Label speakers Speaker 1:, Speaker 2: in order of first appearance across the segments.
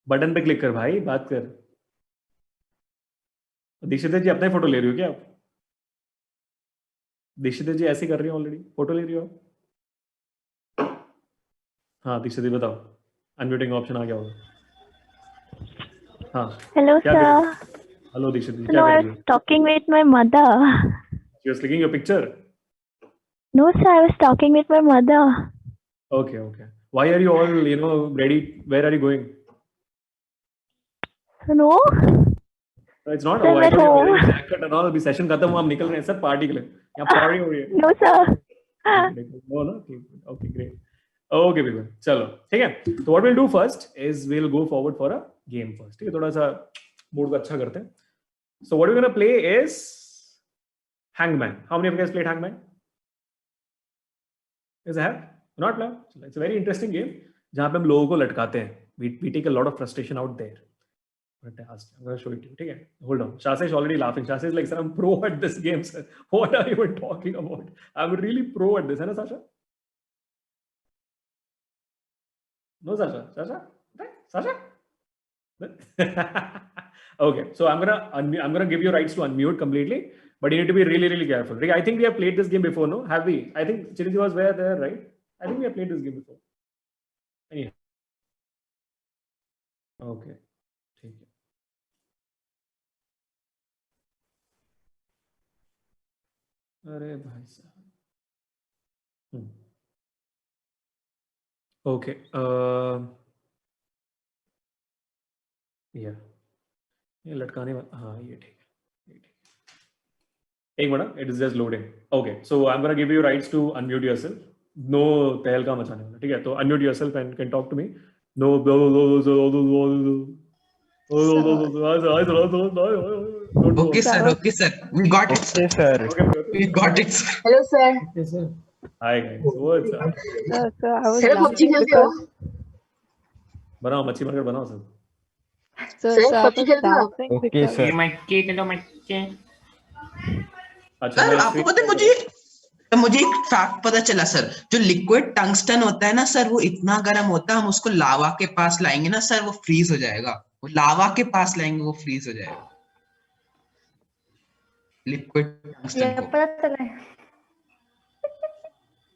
Speaker 1: Button पे click कर भाई, बात कर। दीक्षिता जी अपना ही फोटो ले रही हो क्या आप? दीक्षिता जी ऐसे ही कर रही हो, ऑलरेडी फोटो ले रही हो आप? हाँ दीक्षिता जी बताओ, अनम्यूटिंग ऑप्शन आ गया होगा। हाँ
Speaker 2: Hello,
Speaker 1: क्या कर रही
Speaker 2: sir.
Speaker 1: हो? हेलो दीक्षिता जी, क्या
Speaker 2: No,
Speaker 1: कर
Speaker 2: I
Speaker 1: रही
Speaker 2: was
Speaker 1: हो?
Speaker 2: talking with my mother.
Speaker 1: You are clicking your picture?
Speaker 2: No, sir, I was talking with my mother.
Speaker 1: Okay, okay. Why are you all, ready? Where are you going?
Speaker 2: No,
Speaker 1: No, it's not.
Speaker 2: sir,
Speaker 1: Oh,
Speaker 2: I'm
Speaker 1: I
Speaker 2: at
Speaker 1: thought you were wearing a
Speaker 2: home.
Speaker 1: jacket and all. अभी session खत्म हुआ, हम निकल रहे हैं sir party के लिए। यहाँ पार्टी हो रही है।
Speaker 2: No, sir.
Speaker 1: No, no. Okay, great. Okay, people. चलो, ठीक है। So what we'll do first is we'll go forward for a game first. ठीक है, थोड़ा सा मूड को अच्छा करते हैं। So what we're gonna play is Hangman. How many of you guys played Hangman? Yes, I have. Not now. It's a very interesting game. जहाँ पे हम लोगों को लटकाते हैं. We take a lot of frustration out there. Fantastic. I'm going to show it to you. Okay? Hold on. Shasha is already laughing. Shasha is like, sir, I'm pro at this game, sir. What are you even talking about? I'm really pro at this. है ना Sasha? No, Sasha. Sasha? Right? Sasha? Okay. So I'm gonna give you rights to unmute completely, but you need to be really, really careful. I think we have played this game before, no? Have we? I think Chirinji was there, right? I think we have played this game before. Anyhow. Okay. ठीक है. अरे भाई साहब. Okay. Yeah. ये लटकाने वाला, हाँ ये ठीक है, एक मिनट, it is just loading. Okay, so I am gonna give you rights to unmute yourself. No तहलका मचाने वाला, ठीक है? तो unmute yourself and can talk to me. No
Speaker 3: Okay, sir. Okay, sir. We got it, sir. We got it, sir.
Speaker 4: Hello, sir.
Speaker 1: Hi guys, what's up?
Speaker 2: Sir, I was
Speaker 4: Sir,
Speaker 2: laughing
Speaker 4: PUBG
Speaker 2: because
Speaker 1: बनाओ मच्छी market बनाओ सब।
Speaker 2: sir,
Speaker 4: Sir,
Speaker 2: I
Speaker 4: PUBG
Speaker 2: was
Speaker 4: खेलते हो?
Speaker 2: laughing because
Speaker 5: ये मच्छी चलो मच्छी।
Speaker 1: अच्छा
Speaker 3: सर
Speaker 1: मैं
Speaker 3: आपको पता है मुझे एक फैक्ट पता चला सर। जो लिक्विड टंगस्टन होता है ना सर, वो इतना गर्म होता है, हम उसको लावा के पास लाएंगे ना सर, वो फ्रीज हो जाएगा। वो लावा के पास लाएंगे, वो फ्रीज हो जाएगा। लिक्विड टंगस्टन को
Speaker 4: पता चला है।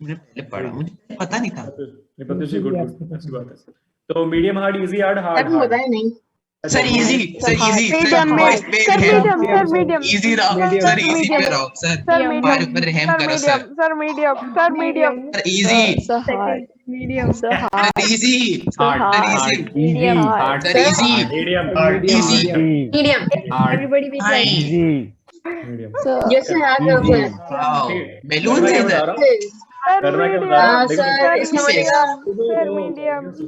Speaker 3: मैंने पहले पढ़ा, मुझे पता नहीं था।
Speaker 1: प्रत्युषी गुड गुड, अच्छी बात है। तो medium hard, easy hard, hard
Speaker 4: मुझे बताया नहीं।
Speaker 3: Sir easy, sir easy,
Speaker 2: medium,
Speaker 3: voice पे
Speaker 2: sir, medium, sir, medium,
Speaker 3: easy रहो सर, इजी पे रहो सर,
Speaker 2: sir,
Speaker 3: हमारे ऊपर रहम करो sir.
Speaker 2: sir, medium, sir, medium,
Speaker 3: sir easy,
Speaker 2: sir, hard,
Speaker 4: Medium.
Speaker 2: sir,
Speaker 3: sir
Speaker 2: hard,
Speaker 3: easy,
Speaker 5: hard
Speaker 3: sir
Speaker 5: hard
Speaker 3: easy,
Speaker 2: medium, hard,
Speaker 3: sir easy,
Speaker 1: medium
Speaker 3: easy,
Speaker 4: Medium.
Speaker 5: Hard
Speaker 4: Everybody be like.
Speaker 1: Medium.
Speaker 2: sir,
Speaker 4: Yes, sir. have your sir.
Speaker 3: Wow, balloon
Speaker 1: मैं
Speaker 3: से
Speaker 1: क्या बता
Speaker 3: इधर।
Speaker 1: रहा हूँ? करना क्या बता रहा हूँ? देखो,
Speaker 4: Sir, इसमें बनेगा।
Speaker 2: sir, medium, sir,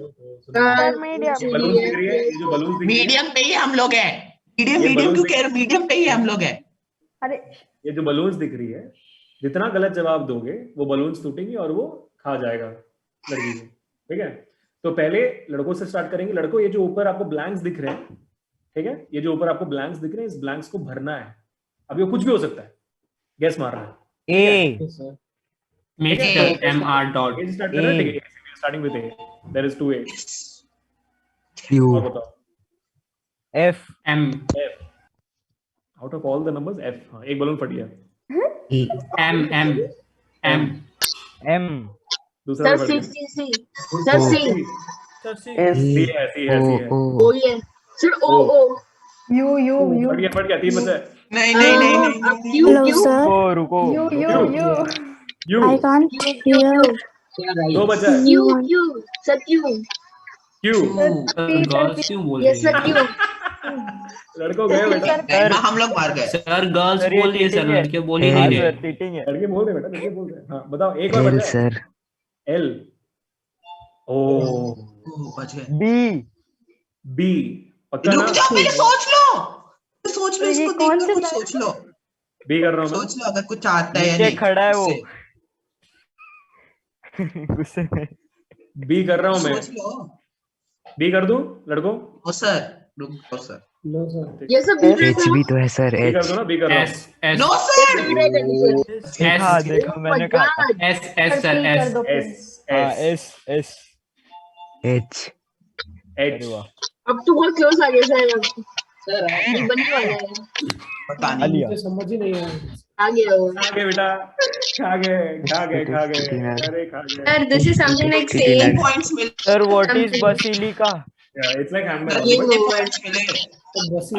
Speaker 2: medium,
Speaker 1: ये बलून दिख रही है, ये जो बलून दिख रही है,
Speaker 3: मीडियम पे ही हम लोग हैं। मीडियम
Speaker 1: ये
Speaker 3: मीडियम
Speaker 1: balloons
Speaker 3: क्यों कह रहे हो? मीडियम पे ही हम लोग हैं।
Speaker 4: अरे
Speaker 1: ये जो बलून्स दिख रही है, जितना गलत जवाब दोगे वो बलून्स टूटेंगी और वो खा जाएगा लड़की को, ठीक है? तो पहले लड़कों से स्टार्ट करेंगे। लड़कों, ये जो ऊपर आपको ब्लैंक्स दिख रहे हैं, ठीक है, ये जो ऊपर आपको ब्लैंक्स दिख रहे हैं, इस ब्लैंक्स को भरना है। अब ये कुछ भी हो सकता है, गैस मारना है।
Speaker 5: Mister M R dot.
Speaker 1: A से स्टार्ट करना है, ठीक है? Starting with A, there is 2 A. और बताओ
Speaker 5: F M
Speaker 1: F. Out of all the numbers F. हाँ, एक बलून फट गया।
Speaker 5: एम एम एम
Speaker 6: एम
Speaker 1: दूसरा
Speaker 4: सर
Speaker 1: भी फट
Speaker 4: सी
Speaker 1: गया।
Speaker 4: सर सी
Speaker 1: सी है।
Speaker 4: ओ ये सर ओ ओ यू
Speaker 1: फट गया, 3 बचा है।
Speaker 3: नहीं
Speaker 4: यू
Speaker 6: रुको
Speaker 1: यू
Speaker 2: I can't hear.
Speaker 1: 2 बचा है।
Speaker 4: You sir Q
Speaker 1: Q.
Speaker 5: Girls क्यों बोल
Speaker 4: यस
Speaker 5: रही
Speaker 4: सर क्यू
Speaker 1: लड़कों गए बेटा,
Speaker 3: हम लोग मार गए।
Speaker 5: सर गर्ल्स बोल रही है सर, लड़के बोल ही नहीं रहे।
Speaker 6: चीटिंग है।
Speaker 1: लड़के बोल रहे बेटा, लड़के बोल रहे हैं। हाँ बताओ, एक और बचा है। एल। ओ
Speaker 3: बच गए।
Speaker 1: बी पक्का ना?
Speaker 3: रुक जाओ, पहले सोच लो इसको देखकर कुछ सोच लो।
Speaker 1: बी कर रहा हूँ मैं।
Speaker 3: सोच लो अगर कुछ आता है या
Speaker 6: नीचे
Speaker 3: नहीं।
Speaker 6: खड़ा है वो।
Speaker 3: उससे।
Speaker 6: गुस्से में।
Speaker 1: बी कर रहा हूँ मैं।
Speaker 3: सोच लो।
Speaker 1: बी कर दूं लड़कों?
Speaker 3: ओ सर, रुक जाओ सर।
Speaker 4: यस सर
Speaker 7: एच भी तो है सर,
Speaker 1: बी कर
Speaker 7: एच।
Speaker 1: दो ना, बी कर रहा हूँ।
Speaker 5: S S
Speaker 3: no sir.
Speaker 6: देखा मैंने कहा
Speaker 5: S S sir S
Speaker 1: S
Speaker 6: हाँ एस एस
Speaker 7: एच
Speaker 1: H.
Speaker 6: अरे वाह
Speaker 4: अब तो बहुत क्लोज आ गया सर। सर बनने वाला है।
Speaker 3: पता नहीं
Speaker 6: आलिया
Speaker 1: मुझे समझ ही नहीं है।
Speaker 4: आ गया वो।
Speaker 1: खा गए बेटा, खा गए, अरे खा गए।
Speaker 4: Sir this is something like
Speaker 3: 2
Speaker 4: same
Speaker 3: points मिले,
Speaker 6: sir what is basilica
Speaker 1: it's like hammer.
Speaker 3: कितने पॉइंट्स मिले?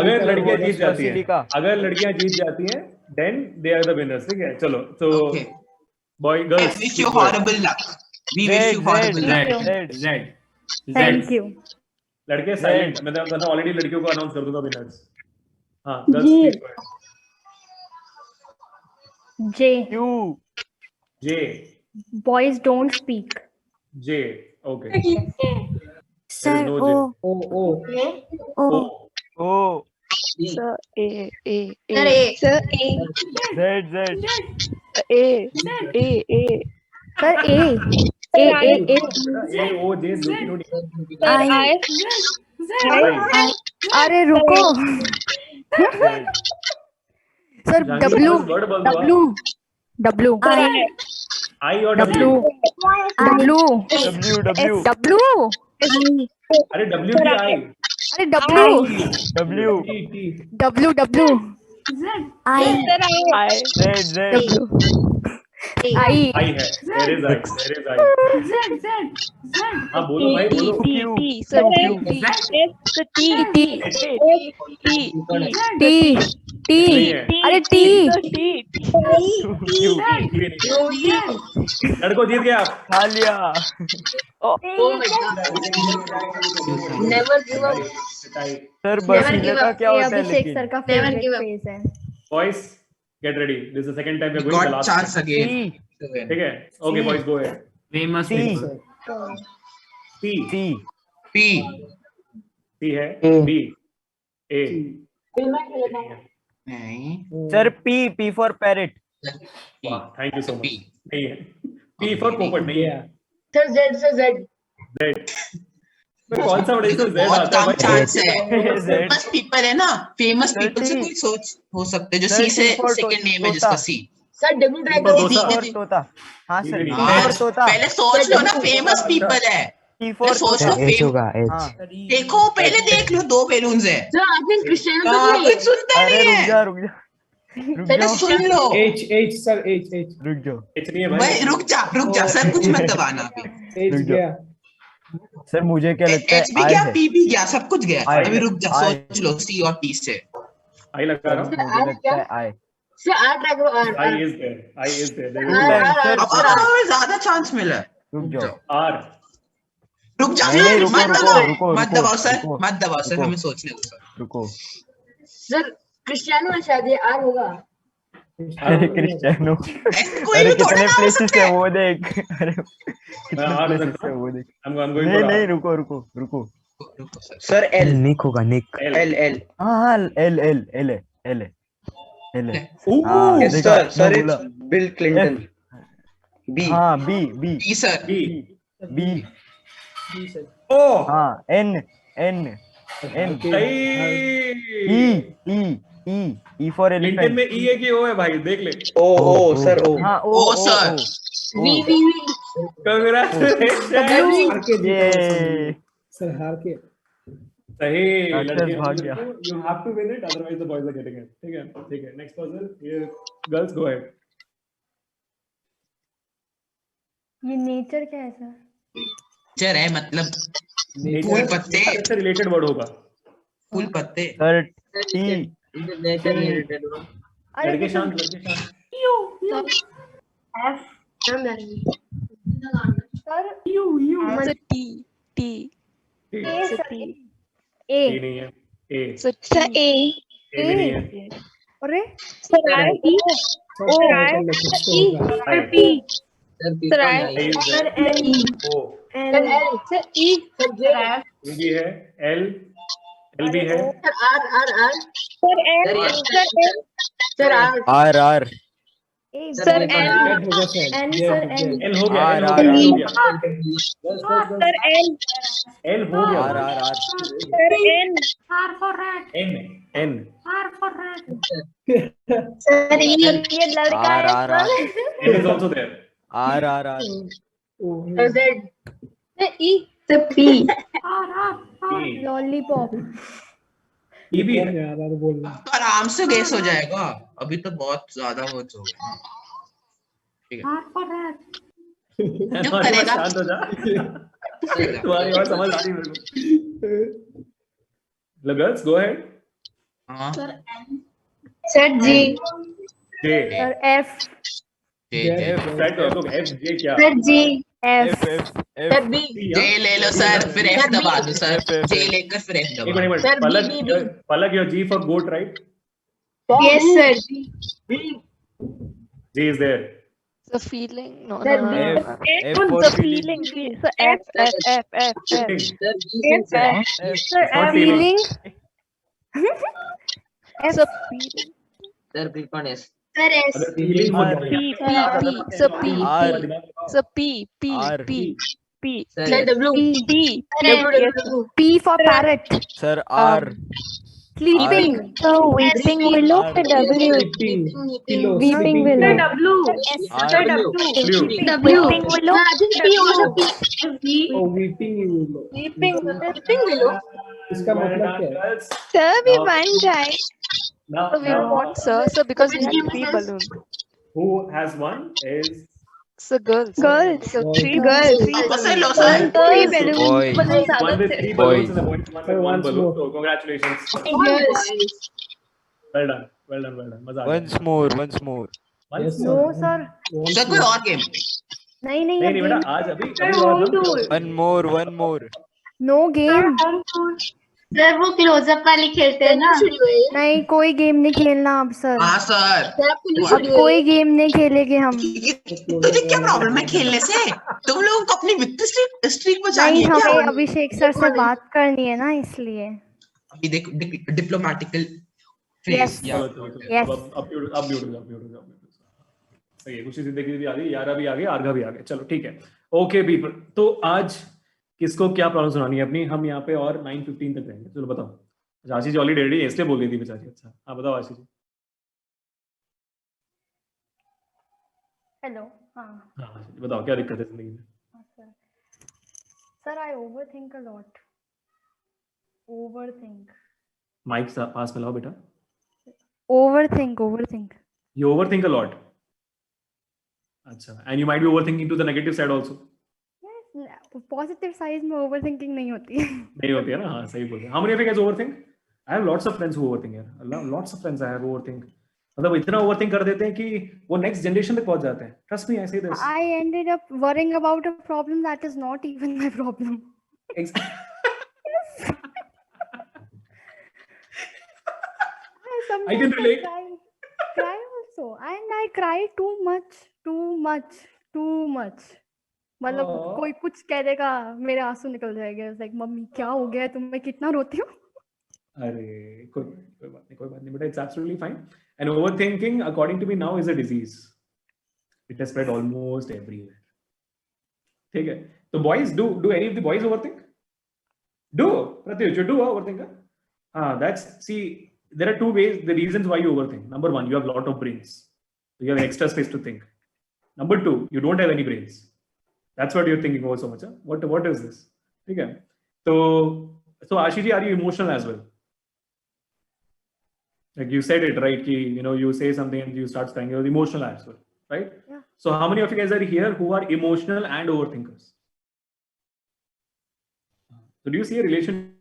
Speaker 1: अगर लड़कियां
Speaker 6: what
Speaker 1: जीत
Speaker 6: is
Speaker 1: जाती हैं,
Speaker 6: Basilica?
Speaker 1: अगर लड़कियां जीत जाती हैं, then they are the winners. ठीक है, चलो तो
Speaker 3: Okay.
Speaker 1: Boy girls
Speaker 3: Wish you horrible luck. We wish you horrible luck.
Speaker 5: Z Z Z
Speaker 2: Thank you.
Speaker 1: लड़के साइलेंट, मैं ऑलरेडी लड़कियों को अनाउंस कर दूंगा विनर्स। हाँ गर्ल्स
Speaker 2: जी।
Speaker 1: Please.
Speaker 2: J.
Speaker 6: Q
Speaker 1: J
Speaker 2: Boys don't speak.
Speaker 1: J okay,
Speaker 2: Sir,
Speaker 1: no
Speaker 2: O.
Speaker 1: O
Speaker 2: O.
Speaker 6: O
Speaker 2: Sir, A.
Speaker 4: Sir A.
Speaker 2: Sir, A.
Speaker 6: Z Z
Speaker 2: A. Sir, A.
Speaker 1: A O J
Speaker 2: I. अरे रुको। Sir, W.
Speaker 1: Word बोल दो।
Speaker 2: W. W.
Speaker 1: आई और
Speaker 2: W.
Speaker 1: W.
Speaker 2: W.
Speaker 6: W W
Speaker 2: W.
Speaker 1: अरे W की आई।
Speaker 2: अरे W.
Speaker 6: W
Speaker 2: W. W. I.
Speaker 6: Z Z
Speaker 2: W. I.
Speaker 1: आई है, there is I. हाँ बोलो भाई बोलो।
Speaker 6: Q
Speaker 2: Sir, T.
Speaker 1: नहीं है,
Speaker 2: अरे T.
Speaker 1: ये नहीं है। लड़को जीत गया आप।
Speaker 6: खा लिया
Speaker 4: Oh my god. Never give up.
Speaker 6: Sir basilica क्या
Speaker 2: ये
Speaker 6: होता है
Speaker 2: अभिषेक
Speaker 6: लेकिन
Speaker 2: सर का
Speaker 4: Never
Speaker 2: favourite
Speaker 4: give up.
Speaker 2: Phase है।
Speaker 1: Boys get ready, this is the second time we are going the
Speaker 3: Got
Speaker 1: last.
Speaker 3: chance again.
Speaker 6: C
Speaker 1: ठीक है, okay boys go ahead.
Speaker 5: famous
Speaker 6: C
Speaker 5: people.
Speaker 1: C
Speaker 6: C
Speaker 3: P.
Speaker 1: C है, B A
Speaker 3: नहीं.
Speaker 6: Sir P for parrot
Speaker 1: वाह thank you so much. नहीं है, P for पोपट नहीं है।
Speaker 4: Sir Z.
Speaker 1: जेड कौन सा बड़े से जेड
Speaker 3: बहुत
Speaker 1: आता है
Speaker 3: कम
Speaker 1: भाई?
Speaker 3: चांस है.
Speaker 6: Z
Speaker 3: फेमस पीपल है ना, फेमस
Speaker 6: Sir,
Speaker 3: पीपल से
Speaker 6: T.
Speaker 3: कोई सोच हो सकते हैं जो
Speaker 6: Sir,
Speaker 3: सी से
Speaker 6: T for
Speaker 3: सेकंड नेम है
Speaker 6: तोता.
Speaker 3: जिसका सी.
Speaker 4: Sir W try
Speaker 1: पर
Speaker 4: करो।
Speaker 1: तोता।
Speaker 6: फॉर तोता हाँ सर
Speaker 1: नहीं,
Speaker 6: T
Speaker 1: नहीं,
Speaker 6: फॉर तोता
Speaker 3: पहले सोच लो ना, फेमस पीपल है.
Speaker 6: T फॉर
Speaker 3: सोच लो
Speaker 6: तोता
Speaker 3: फेम.
Speaker 6: हाँ
Speaker 3: देखो पहले देख लो, 2 बैलून्स है.
Speaker 4: Sir I think Cristiano
Speaker 3: हाँ,
Speaker 4: तो
Speaker 3: कुछ सुनता
Speaker 6: अरे
Speaker 3: नहीं
Speaker 6: रुक
Speaker 3: है.
Speaker 6: जा
Speaker 3: पहले सुन लो.
Speaker 7: H सर H
Speaker 6: रुक जाओ
Speaker 1: एच नहीं है
Speaker 3: भाई
Speaker 1: भाई।
Speaker 3: रुक जा सर, कुछ मत दबाना अभी.
Speaker 7: H
Speaker 6: रुक जाओ।
Speaker 7: गया।
Speaker 6: सर मुझे क्या लगता है
Speaker 3: एच भी
Speaker 6: I
Speaker 3: गया,
Speaker 6: है
Speaker 3: पी भी गया, सब कुछ गया.
Speaker 6: I
Speaker 3: अभी रुक जा,
Speaker 6: I
Speaker 3: सोच लो सी और टी से.
Speaker 1: आई लगा रहा हूँ।
Speaker 6: मुझे लगता है I
Speaker 4: Sir R try करो R.
Speaker 1: I is there
Speaker 6: sir
Speaker 3: अब ज्यादा चांस मिला है.
Speaker 6: रुक जाओ
Speaker 1: आर।
Speaker 3: रुक जा,
Speaker 6: नहीं, रुको,
Speaker 3: मत
Speaker 6: रुको,
Speaker 3: दबाओ,
Speaker 6: रुको,
Speaker 3: मत
Speaker 6: रुको,
Speaker 3: दबाओ सर,
Speaker 6: रुको,
Speaker 3: मत दबाओ सर,
Speaker 6: रुको।
Speaker 3: हमें सोचने दो सर.
Speaker 6: रुको
Speaker 4: Sir Cristiano है शायद ये R होगा।
Speaker 6: अरे क्रिस्टियानो
Speaker 3: कोई
Speaker 6: अरे
Speaker 3: भी थोड़ा
Speaker 6: कितने
Speaker 3: ना हो
Speaker 6: प्लेसेस
Speaker 3: सकता
Speaker 6: है
Speaker 3: है.
Speaker 6: वो देख अरे कितने
Speaker 1: हाँ,
Speaker 6: प्लेसेस
Speaker 1: हाँ,
Speaker 6: है वो देख
Speaker 1: I'm going
Speaker 6: नहीं
Speaker 1: for
Speaker 6: नहीं
Speaker 1: R.
Speaker 6: रुको रुको रुको
Speaker 3: रुको सर.
Speaker 7: सर L
Speaker 8: निक होगा निक
Speaker 1: L.
Speaker 7: L
Speaker 6: हाँ हाँ एल एल एल है एल है एल है
Speaker 1: Ooh,
Speaker 6: हाँ,
Speaker 7: Yes
Speaker 6: देखा,
Speaker 7: sir, sir
Speaker 6: मैं
Speaker 7: it's
Speaker 6: बोला।
Speaker 7: Bill Clinton. B.
Speaker 6: हाँ B B
Speaker 3: B sir.
Speaker 1: B.
Speaker 6: B
Speaker 1: O.
Speaker 6: हाँ एन एन एन
Speaker 1: सही।
Speaker 6: ई फॉर
Speaker 1: लिंक्डइन
Speaker 6: एलिफेंट
Speaker 1: में ई है कि ओ है भाई, देख ले।
Speaker 7: O sir O.
Speaker 6: हाँ
Speaker 3: ओ, sir.
Speaker 4: V.
Speaker 1: Congratulations.
Speaker 6: ये
Speaker 7: सर हार के.
Speaker 1: सही।
Speaker 6: Success भाग गया।
Speaker 1: You have to win it, otherwise the boys are getting it. ठीक है, ठीक है। Next puzzle. ये girls go ahead.
Speaker 2: ये नेचर क्या है सर?
Speaker 3: चर है मतलब फूल पत्ते,
Speaker 1: इससे रिलेटेड वर्ड होगा।
Speaker 3: फूल पत्ते.
Speaker 6: सर टी
Speaker 2: अरे
Speaker 1: लड़के शांत, लड़के शांत।
Speaker 2: सर
Speaker 1: T
Speaker 2: ए सर
Speaker 1: T
Speaker 2: ए
Speaker 1: नहीं है। A.
Speaker 2: सर ए
Speaker 1: A भी नहीं है।
Speaker 2: अरे
Speaker 7: sir
Speaker 1: I.
Speaker 2: Sir
Speaker 1: I is
Speaker 2: sir
Speaker 1: there.
Speaker 2: L
Speaker 1: O.
Speaker 4: Sir L. Sir E. Sir J.
Speaker 1: E भी है। L. L भी है।
Speaker 4: Sir R. Sir R.
Speaker 6: R R
Speaker 2: A
Speaker 4: Sir
Speaker 2: N
Speaker 7: N होगा sir.
Speaker 2: N
Speaker 7: J
Speaker 2: sir
Speaker 7: होगा.
Speaker 2: N
Speaker 1: L हो गया।
Speaker 6: R,
Speaker 1: L हो
Speaker 6: R,
Speaker 1: गया।
Speaker 6: R.
Speaker 1: L हो गया।
Speaker 2: सर एल
Speaker 1: L हो गया।
Speaker 6: R R R
Speaker 2: sir N
Speaker 1: N. N.
Speaker 4: Sir E.
Speaker 2: ये लड़का
Speaker 6: आर
Speaker 2: है
Speaker 6: R R
Speaker 1: N is also there.
Speaker 6: R R R
Speaker 4: Sir Z. Sir E. Sir P.
Speaker 2: Lollipop.
Speaker 1: E भी है।
Speaker 7: कौन यार यार बोल रहा है?
Speaker 3: तो आराम से गेस हो जाएगा, अभी तो बहुत ज्यादा वो हो गया। ठीक है, चुप
Speaker 1: तुम्हारी बात
Speaker 3: करेगा।
Speaker 1: शांत हो जा। तुम्हारी बात समझ आ रही मेरे को। Girls go ahead.
Speaker 3: हाँ,
Speaker 4: sir ji.
Speaker 1: J
Speaker 2: sir F.
Speaker 3: J
Speaker 7: F,
Speaker 1: set है लोग एफ जे क्या
Speaker 4: sir ji.
Speaker 2: F.
Speaker 4: Sir B.
Speaker 3: J ले लो सर, फिर एफ
Speaker 4: सर,
Speaker 3: दबा
Speaker 4: B।
Speaker 3: दो sir,
Speaker 6: F, F,
Speaker 3: J
Speaker 6: F।
Speaker 3: लेकर फिर एफ
Speaker 1: एक
Speaker 3: दबा
Speaker 1: मिनट
Speaker 3: दो।
Speaker 4: Sir, B,
Speaker 1: Palak
Speaker 4: B, B.
Speaker 1: Palak your G for goat right
Speaker 4: Yes, sir.
Speaker 1: G is there
Speaker 8: The feeling, no,
Speaker 4: Sir,
Speaker 8: no, no,
Speaker 4: B.
Speaker 8: no, no.
Speaker 6: F
Speaker 8: The
Speaker 6: for
Speaker 8: feeling,
Speaker 6: feeling.
Speaker 8: so F, F, F, F, F.
Speaker 1: Feeling
Speaker 8: F.
Speaker 2: Sir
Speaker 1: not feeling.
Speaker 2: Feeling.
Speaker 8: So feeling,
Speaker 4: Sir, S.
Speaker 1: अगर feeling हो
Speaker 6: R,
Speaker 1: जाए
Speaker 8: P, P, P, so P,
Speaker 6: R,
Speaker 8: P, so P, P,
Speaker 6: R.
Speaker 8: P, P,
Speaker 4: Sir, W.
Speaker 8: P,
Speaker 4: W.
Speaker 8: yes, sir.
Speaker 2: P for parrot.
Speaker 6: Sir, R.
Speaker 2: Sleeping.
Speaker 8: So weeping willow,
Speaker 6: R.
Speaker 8: W,
Speaker 7: Sleeping. Pillow.
Speaker 8: Weeping
Speaker 7: Sleeping
Speaker 8: willow.
Speaker 7: pillow.
Speaker 2: S.
Speaker 6: R.
Speaker 4: Sir, W.
Speaker 1: Blue.
Speaker 8: weeping willow,
Speaker 7: Oh, weeping willow.
Speaker 4: Weeping willow.
Speaker 7: इसका मतलब क्या है?
Speaker 8: sir, we
Speaker 1: Now-
Speaker 8: won, right?
Speaker 1: now,
Speaker 8: So we
Speaker 1: now,
Speaker 8: won, sir, because we had 3 balloons.
Speaker 1: who has won is
Speaker 8: So girls, so
Speaker 7: Boys.
Speaker 8: 3
Speaker 4: Girls.
Speaker 8: three
Speaker 3: वापस से
Speaker 8: balloons.
Speaker 3: Low sir.
Speaker 2: Three
Speaker 6: Boys.
Speaker 2: balloons.
Speaker 1: one with 3 balloons and a boy one with 1 balloon. So congratulations.
Speaker 4: Yes.
Speaker 1: Well done. Well done. Well done. मजा आ गया.
Speaker 6: Once more, once more.
Speaker 1: Once
Speaker 7: Yes,
Speaker 2: No
Speaker 7: sir.
Speaker 2: sir.
Speaker 7: Once
Speaker 3: sir कोई
Speaker 7: more.
Speaker 3: और game?
Speaker 2: नहीं नहीं
Speaker 1: नहीं नहीं बेटा
Speaker 2: game.
Speaker 1: आज अभी और
Speaker 6: One more, one more.
Speaker 2: No game.
Speaker 4: Sir वो क्लोजअप वाली खेलते हैं ना।
Speaker 2: नहीं कोई गेम नहीं खेलना अब सर।
Speaker 3: हाँ सर।
Speaker 2: अब कोई गेम नहीं खेलेंगे हम।
Speaker 3: तुझे क्या प्रॉब्लम है खेलने से? तुम लोगों को अपनी विक्ट्री स्ट्रीक बचानी
Speaker 2: नहीं
Speaker 3: है क्या?
Speaker 2: हमें अभिषेक सर से बात करनी है ना इसलिए।
Speaker 3: अभी देख डिप्लोमेटिकल
Speaker 2: Yes.
Speaker 3: फ्रेज या
Speaker 2: Yes.
Speaker 1: अब सही है खुशी जिंदगी भी आ गई यारा भी आ गई आर्गा भी आ गए चलो ठीक है ओके पीपल तो आज किसको क्या प्रॉब्लम सुनानी है अपनी हम यहाँ पे और 9:15 तक रहेंगे चलो बताओ आशी जी ऑलरेडी रेडी है इसलिए बोल रही थी बेचारी अच्छा हाँ बताओ आशी जी
Speaker 2: हेलो हाँ
Speaker 1: हाँ आशी जी बताओ क्या दिक्कत है जिंदगी में
Speaker 2: sir I overthink a lot overthink
Speaker 1: mic पास में लाओ बेटा
Speaker 2: overthink
Speaker 1: you overthink a lot अच्छा and you might be overthinking to the negative side also
Speaker 2: positive side में ओवरथिंकिंग नहीं होती है।
Speaker 1: नहीं होती है ना हाँ सही बोल रहे हैं how many of you guys overthink I have lots of friends who overthink यार lots of friends I have overthink मतलब इतना ओवरथिंक कर देते हैं कि वो नेक्स्ट जनरेशन तक पहुंच जाते हैं ट्रस्ट मी ऐसे ही this
Speaker 2: I ended up worrying about a problem that is not even my problem.
Speaker 1: I can relate.
Speaker 2: Cry also, and I cry too much. मतलब
Speaker 1: Aww.
Speaker 2: कोई कुछ कह देगा मेरे आंसू निकल जाएंगे लाइक मम्मी क्या हो गया है तुम्हें कितना रोती हो
Speaker 1: अरे कोई बात नहीं बेटा it's absolutely fine and overthinking according to me now is a disease it has spread almost everywhere ठीक है तो boys do any of the boys overthink do Pratyush you do overthink हाँ that's see there are two ways the reasons why you overthink number one you have lot of brains so you have extra space to think number two you don't have any brains that's what you're thinking over so much huh? what is this okay so Ashi ji are you emotional as well like you said it right ki, you know you say something and you start crying you're emotional as well right
Speaker 2: Yeah.
Speaker 1: so how many of you guys are here who are emotional and overthinkers so do you see a relationship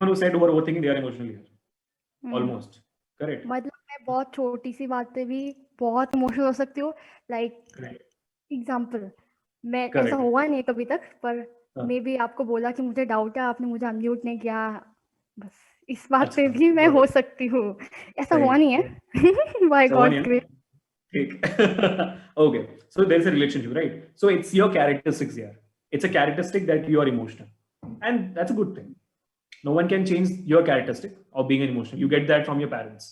Speaker 1: who said who are overthinking they are emotional here almost correct
Speaker 2: मतलब मैं बहुत छोटी सी बात पे भी बहुत emotional हो सकती हूँ लाइक
Speaker 1: correct
Speaker 2: एग्जाम्पल मैं
Speaker 1: Correct.
Speaker 2: ऐसा हुआ नहीं कभी तक पर
Speaker 1: हाँ.
Speaker 2: मे बी आपको बोला कि मुझे डाउट है आपने मुझे अनम्यूट नहीं किया बस इस बात पे
Speaker 1: अच्छा,
Speaker 2: भी मैं
Speaker 1: got
Speaker 2: हो
Speaker 1: it.
Speaker 2: सकती हूँ ऐसा
Speaker 1: सही,
Speaker 2: हुआ नहीं है बाय
Speaker 1: ऐसा हुआ
Speaker 2: गॉड
Speaker 1: नहीं है?
Speaker 2: ग्रेस
Speaker 1: ठीक okay so there's a relationship right so it's your characteristics here it's a characteristic that you are emotional and that's a good thing no one can change your characteristic of being an emotional you get that from your parents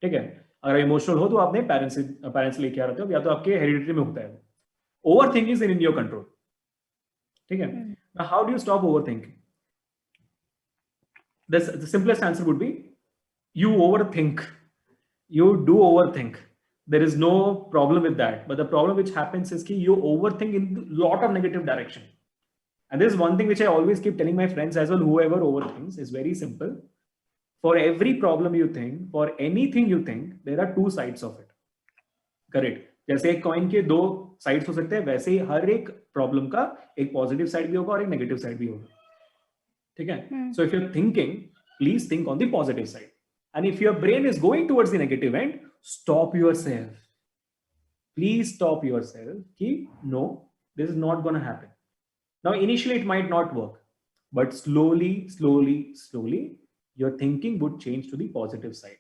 Speaker 1: ठीक है अगर emotional हो तो आपने parents से लेके आ रहे हो या तो आपके हेरिडिटरी में होता है over thinking is in your control ठीक है now how do you stop overthinking the simplest answer would be you overthink you do overthink there is no problem with that but the problem which happens is कि you overthink in lot of negative direction And this is one thing which I always keep telling my friends as well, whoever overthinks, is very simple. For every problem you think, for anything you think, there are two sides of it. Correct. जैसे एक coin के दो sides हो सकते हैं, वैसे ही हर एक problem का एक पॉजिटिव साइड भी होगा और एक नेगेटिव साइड भी होगा. ठीक है. So if you're thinking, please think on the positive side. And if your brain is going towards the negative end, stop yourself. Please stop yourself. Ki, no, this is not going to happen. Now, initially it might not work, but slowly, your thinking would change to the positive side.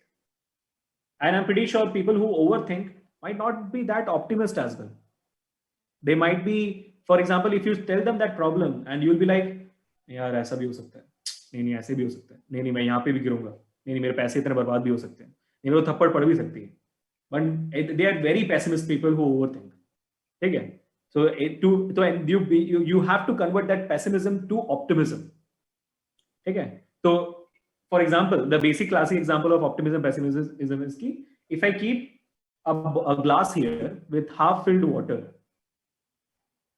Speaker 1: And I'm pretty sure people who overthink might not be that optimist as well. They might be, for example, if you tell them that problem and you'll be like, यार ऐसा भी हो सकता है, नहीं ऐसे भी हो सकता है, नहीं मैं यहाँ पे भी गिरूंगा, नहीं मेरे पैसे इतने बर्बाद भी हो सकते हैं, नहीं मेरे को थप्पड़ पड़ भी सकती है. But they are very pessimist people who overthink. ठीक है. So you have to convert that pessimism to optimism. ठीक है. So for example, the basic classic example of optimism pessimism is कि if I keep a glass here with half filled water,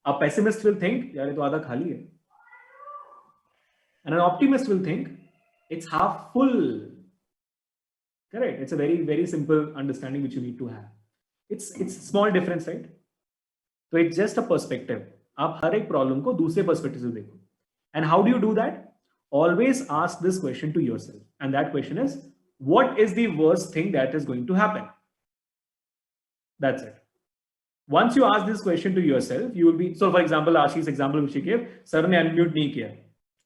Speaker 1: a pessimist will think यार ये तो आधा खाली है, and an optimist will think it's half full. Correct. It's a very simple understanding which you need to have. It's small difference, right? So it's just a perspective. आप हर एक problem को दूसरे perspective से देखो. And how do you do that? Always ask this question to yourself. And that question is, what is the worst thing that is going to happen? That's it. Once you ask this question to yourself, you will be, so for example, Ashi's example which he gave, sir ने unmute नहीं किया.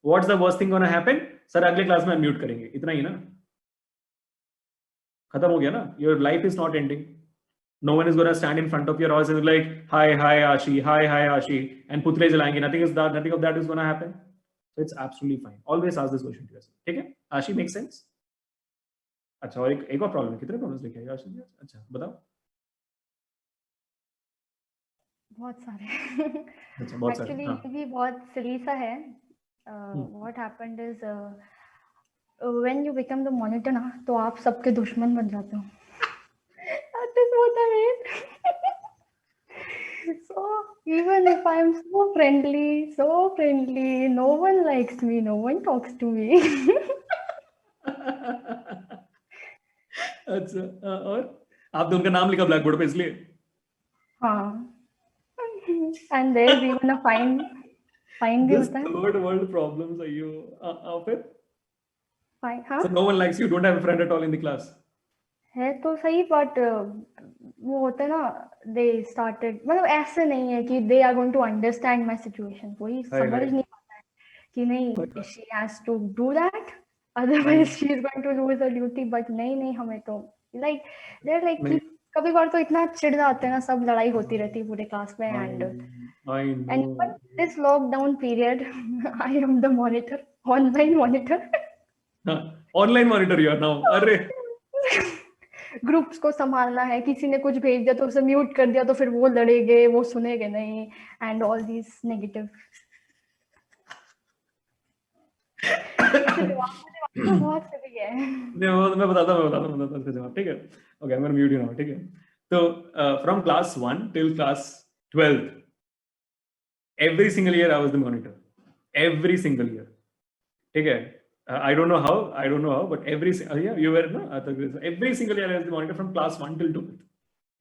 Speaker 1: What's the worst thing going to happen? Sir अगले class में unmute करेंगे. इतना ही ना? खत्म हो गया ना? Your life is not ending. No one is going to stand in front of your house and be like, hi Ashi, hi Ashi, and putle जलाएंगे. Nothing of that is going to happen. So it's absolutely fine. Always ask this question to yourself. ठीक है? Ashi, make sense? अच्छा, और एक और problem. कितने problems लिखे हैं आशी? अच्छा, बताओ.
Speaker 2: बहुत सारे.
Speaker 1: अच्छा, बहुत सारे.
Speaker 2: एक्चुअली ये भी बहुत सिली सा है. What happened is when you become the monitor ना, तो आप सबके दुश्मन बन जाते हो. That is what I hate. So even if I'm so friendly, no one likes me, no one talks to me.
Speaker 1: अच्छा, और आपने उनका नाम लिखा ब्लैक बोर्ड पे इसलिए?
Speaker 2: हाँ. And there's even a fine भी होता है.
Speaker 1: Third world problems are you फिर?
Speaker 2: Fine, हाँ.
Speaker 1: So no one likes you, don't have a friend at all in the class.
Speaker 2: है तो सही, but वो होता है ना, they started, मतलब ऐसे नहीं है कि they are going to understand my situation. वही समझ नहीं पाता है कि नहीं, she has to do that, otherwise she is going to lose her duty. But नहीं हमें तो like they're like कि कभी बार तो इतना चिढ़ जाते हैं ना, सब लड़ाई होती रहती है पूरे क्लास में. And this lockdown period, I am the monitor, online monitor.
Speaker 1: Online monitor you are now. अरे
Speaker 2: ग्रुप्स को संभालना है, किसी ने कुछ भेज दिया तो उसे म्यूट कर दिया तो फिर वो लड़ेंगे, वो सुनेंगे नहीं, एंड ऑल दीस नेगेटिव. बहुत सही है.
Speaker 1: मैं बताता हूँ जवाब. ठीक है. Okay, I am mute you now. ठीक है. तो from class 1 till class 12, every single year I was the monitor. Every single year. ठीक है. I don't know how, but every single year you were every single year I was the monitor from class 1 till 12th.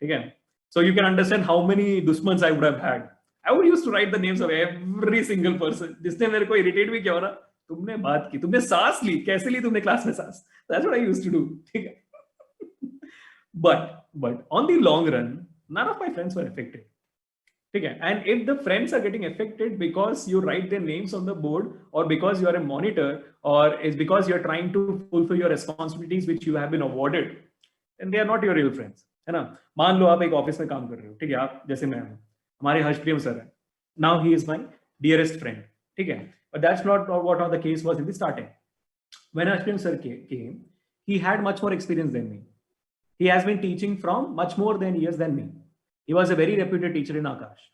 Speaker 1: Okay, so you can understand how many dushmans I would have had. I would used to write the names of every single person जिसने मेरे को irritate भी किया हो ना. तुमने बात की, तुमने सांस ली, कैसे ली तुमने क्लास में सांस? That's what I used to do. ठीक है. But on the long run, none of my friends were affected. Okay. And if the friends are getting affected because you write their names on the board, or because you are a monitor, or it's because you're trying to fulfill your responsibilities which you have been awarded, then they are not your real friends. है ना? मान लो आप एक office में काम कर रहे हो. ठीक है. आप जैसे मैं हूँ, हमारे हर्षप्रियम सर है. Now he is my dearest friend. ठीक है. But that's not what the case was in the starting. When Harshpriyam sir came, he had much more experience than me. He has been teaching from much more years than me. He was a very reputed teacher in Akash.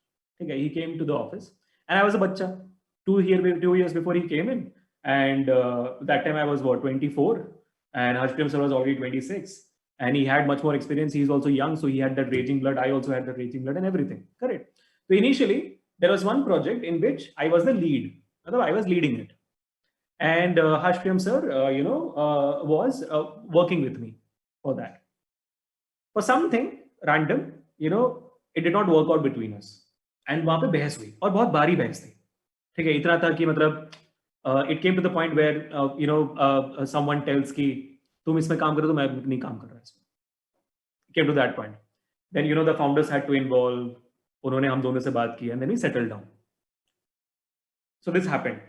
Speaker 1: Okay, he came to the office and I was a bacha 2 years before he came in. And that time I was 24 and Harshpriyam sir was already 26 and he had much more experience. He's also young, so he had that raging blood. I also had that raging blood and everything. Correct. So initially there was one project in which I was the lead. I was leading it. And Harshpriyam sir, was working with me for that. For something random, it did not work out between us. And वहाँ पे बहस हुई और बहुत भारी बहस थी. ठीक है, इतना था कि मतलब it came to the point where someone tells कि तुम इसमें काम करो तो मैं नहीं काम कर रहा इसमें. It came to that point. Then the founders had to involve. उन्होंने हम दोनों से बात की and then we settled down. So this happened.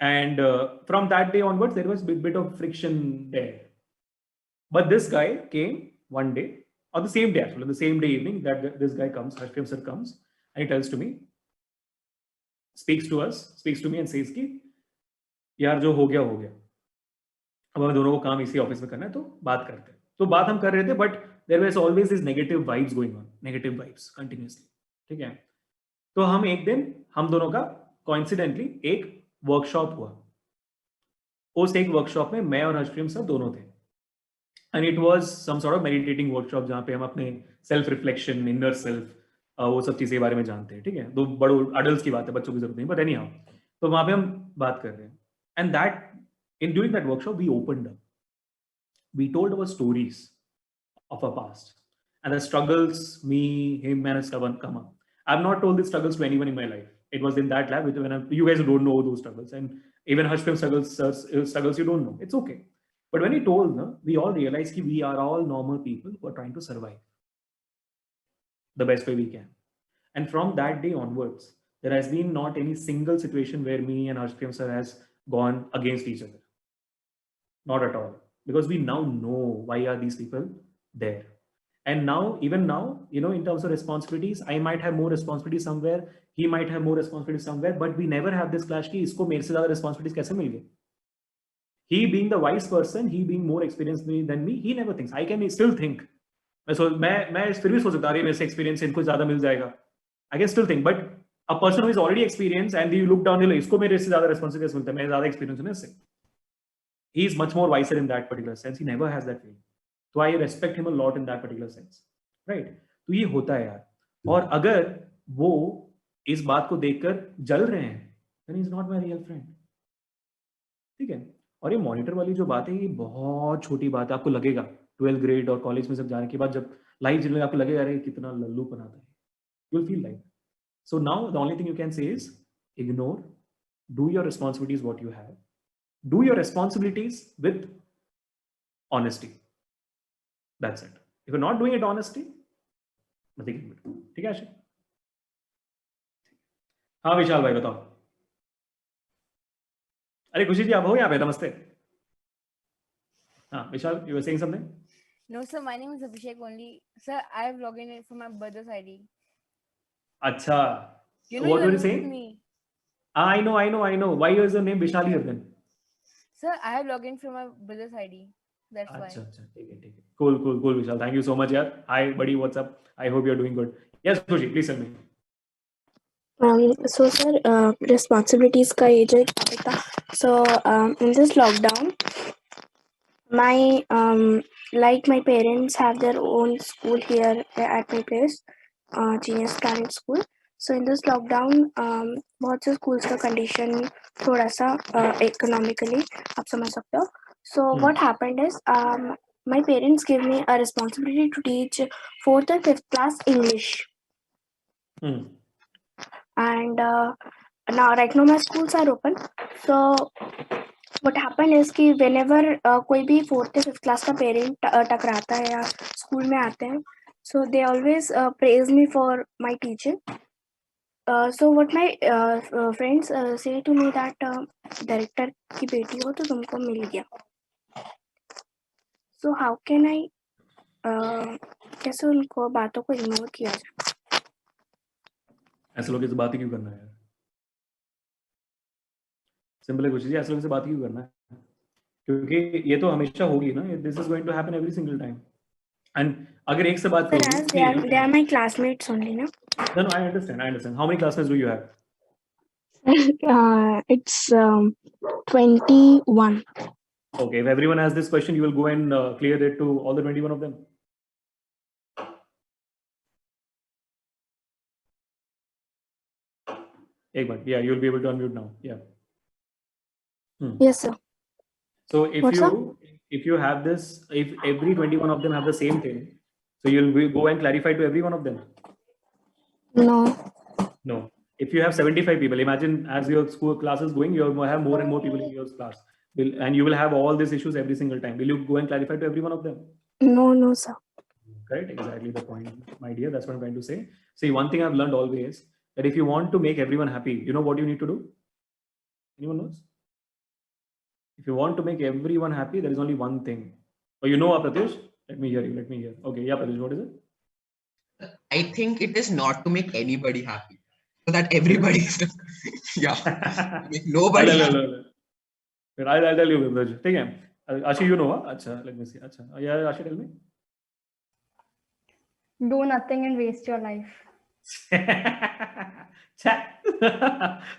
Speaker 1: And from that day onwards, there was a bit of friction there. But this guy came one day, or the same day actually, the same day evening that this guy comes, Harshpriyam sir comes, and he tells to me, speaks to me and says कि यार जो हो गया अब हमें दोनों को काम इसी ऑफिस में करना है तो बात करते हैं. तो बात हम कर रहे थे, but there was always this negative vibes going on, negative vibes continuously. ठीक है, तो हम एक दिन हम दोनों का कोइंसिडेंटली एक वर्कशॉप हुआ. उस एक वर्कशॉप में मैं और हर्षप्रियम सर दोनों थे. And it was some sort of meditating workshop जहाँ पे हम अपने सेल्फ रिफ्लेक्शन, इनर सेल्फ, वो सब चीज़ें के बारे में जानते हैं. ठीक है, तो बड़े अडल्ट्स की बात है, बच्चों की जरूरत नहीं, बट एनी हाउ, तो वहाँ पे हम बात कर रहे हैं. And that in during that workshop we opened up, we told our stories of our past and the struggles me, him and Savan come up. I've not told these struggles to anyone in my life. It was in that lab when you guys don't know those struggles, and even Harshpriyam struggles you don't know. It's okay, but when he told, we all realized that we are all normal people who are trying to survive the best way we can. And from that day onwards, there has been not any single situation where me and Harshpriyam sir has gone against each other. Not at all, because we now know why are these people there. And now, even now, in terms of responsibilities, I might have more responsibility somewhere, he might have more responsibility somewhere, but we never have this clash कि इसको मेरे से ज़्यादा responsibilities कैसे मिल गए. He being the wise person, he being more experienced than me, he never thinks. I can still think. मैं फिर भी सोच सकता हूँ मेरे से experience इनको ज़्यादा मिल जाएगा. I can still think, but a person who is already experienced and you look down, इसको मेरे से ज़्यादा responsibilities मिलता है, मैं ज़्यादा experience हूँ इससे. He is much more wiser in that particular sense. He never has that feeling. So I respect him a lot in that particular sense, right? तो ये होता है यार. और अगर वो इस बात को देखकर जल रहे हैं, then he's not my real friend. ठीक है. और ये मॉनिटर वाली जो बात है, ये बहुत छोटी बात है. आपको लगेगा 12th grade और कॉलेज में सब जाने के बाद जब लाइफ जीने आपको लगेगा अरे कितना लल्लू बनाता है. You'll feel like. So now the only thing you can say is ignore, do your responsibilities what you have. Do your responsibilities with honesty. That's it. If you're not doing it honesty, nothing can be done. ठीक है आशिक? हाँ विशाल भाई बताओ. अरे खुशी जी आप हो यहाँ पे? नमस्ते. हाँ विशाल, you were saying something?
Speaker 9: No sir, my name is Abhishek only. Sir, I have logged in for my brother's ID.
Speaker 1: अच्छा. What were you saying? I know. Why is your name Vishal here then?
Speaker 9: Sir, I have logged in from my brother's ID. That's why.
Speaker 1: अच्छा ठीक है. Cool Vishal. Thank you so much यार. Hi buddy, what's up? I hope you're doing good. Yes Khushi, please tell me.
Speaker 10: So sir, responsibilities का ये जो topic था. So in this lockdown, my my parents have their own school here at my place, Genius Talent School. So in this lockdown, बहुत से schools का condition थोड़ा सा economically आप समझ सकते हो. So what happened is my parents gave me a responsibility to teach 4th and 5th class English. And now right now my schools are open. So what happened is कि whenever कोई भी 4th या 5th class का parent टकराता है या school में आते हैं, so they always praise me for my teaching. So what my friends say to me that director की बेटी हो तो तुमको मिल गया. So how can I कैसे उनको बातों को इग्नोर किया जाए?
Speaker 1: ऐसे लोगों से बात ही क्यों करना है यार? सिंपल है खुशी जी, ऐसे लोगों से बात ही क्यों करना है? क्योंकि ये तो हमेशा होगी ना. This is going to happen every single time. And अगर एक से बात करोगे,
Speaker 10: they are my classmates only, no?
Speaker 1: No, I understand. How many classmates do you have?
Speaker 10: It's 21.
Speaker 1: Okay, if everyone has this question, you will go and clear it to all the 21 of them. एक minute, yeah, you'll be able to unmute now. Yeah.
Speaker 10: Yes, sir.
Speaker 1: So
Speaker 10: What's up?
Speaker 1: if you have this, if every 21 of them have the same thing, so go and clarify to every one of them.
Speaker 10: No.
Speaker 1: No. If you have 75 people, imagine as your school class is going, you will have more and more people in your class, and you will have all these issues every single time. Will you go and clarify to every one of them?
Speaker 10: No, sir.
Speaker 1: Correct, exactly the point, my dear. That's what I'm trying to say. See, one thing I've learned always, that if you want to make everyone happy, you know what you need to do? Anyone knows? If you want to make everyone happy, there is only one thing. Oh, you know, Pratyush? Let me hear you. Let me hear. Okay, yeah, Pratyush, what is it?
Speaker 3: I think it is not to make anybody happy, so that everybody is make nobody happy.
Speaker 1: I'll tell you, Pratyush. Take care. Ashi, you know, huh? Acha, let me see. Acha. Yeah, Ashi, tell me.
Speaker 2: Do nothing and waste your life.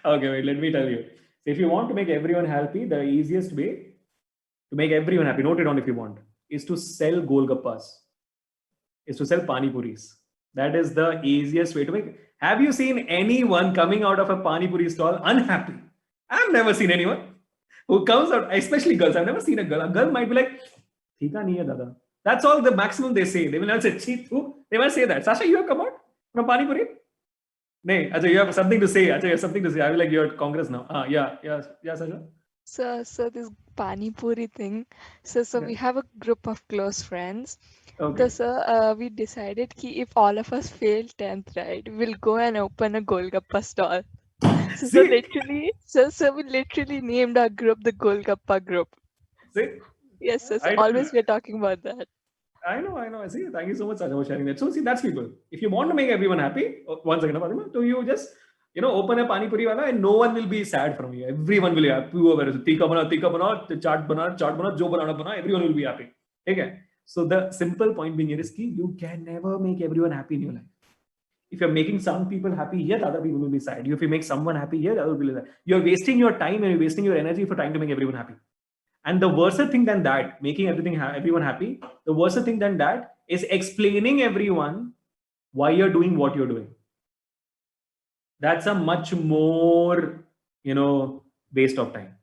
Speaker 1: Okay, wait, let me tell you. So if you want to make everyone happy, the easiest way to make everyone happy, note it down if you want, is to sell Golgappas, is to sell Pani Puris. That is the easiest way to make it. Have you seen anyone coming out of a Pani Puri stall unhappy? I've never seen anyone who comes out, especially girls. I've never seen a girl. A girl might be like, "Thika nahi hai, dada." That's all the maximum they say. They will not say, "Cheat." They might say that. Sasha, you have come out from Pani Puri? No, Ajay, you have something to say. Ajay, you have something to say. I will like you're at Congress now. Yeah, Sasha.
Speaker 8: So this Pani Puri thing. So we have a group of close friends.
Speaker 1: Okay.
Speaker 8: So we decided ki if all of us fail 10th, right, we'll go and open a Golgappa stall. So literally, so we literally named our group the Golgappa group.
Speaker 1: See?
Speaker 8: Yes, so always we're talking about that.
Speaker 1: I know. I see. Thank you so much, Sasha, for sharing that. So see, that's people. If you want to make everyone happy, one second, Fatima, so you just open a Pani Puri wala and no one will be sad from you. Everyone will be happy. Whoever is tika bana, chaat bana, jo bana, everyone will be happy. Okay. So the simple point being here is ki you can never make everyone happy in your life. If you're making some people happy here, other people will be sad. If you make someone happy here, other people will be sad. You're wasting your time and you're wasting your energy for trying to make everyone happy. And the worst thing than that, making everyone happy, the worst thing than that is explaining everyone why you're doing what you're doing. That's a much more, waste of time.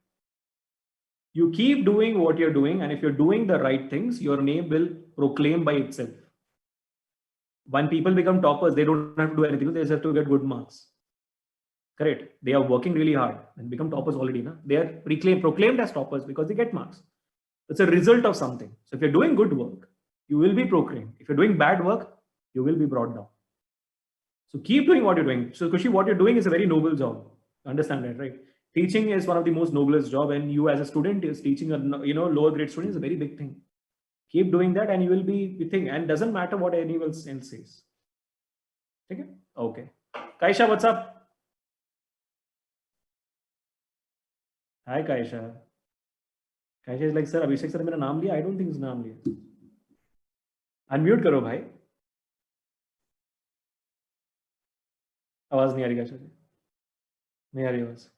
Speaker 1: You keep doing what you're doing, and if you're doing the right things, your name will proclaim by itself. When people become toppers, they don't have to do anything. They just have to get good marks. Correct. They are working really hard and become toppers already. Na? They are proclaimed as toppers because they get marks. It's a result of something. So if you're doing good work, you will be proclaimed. If you're doing bad work, you will be brought down. So keep doing what you're doing. So Kushi, what you're doing is a very noble job. Understand that, right? Teaching is one of the most noblest job, and you as a student is teaching a lower grade student is a very big thing. Keep doing that, and you will be the thing. And doesn't matter what anyone else says. Okay. Kaisha, what's up? Hi, Kaisha. Kaisha is like, sir, Abhishek sir, मेरा नाम लिया? I don't think his नाम लिया. Unmute करो भाई. आवाज नहीं आ रही कायशा जी. नहीं आ रही आवाज.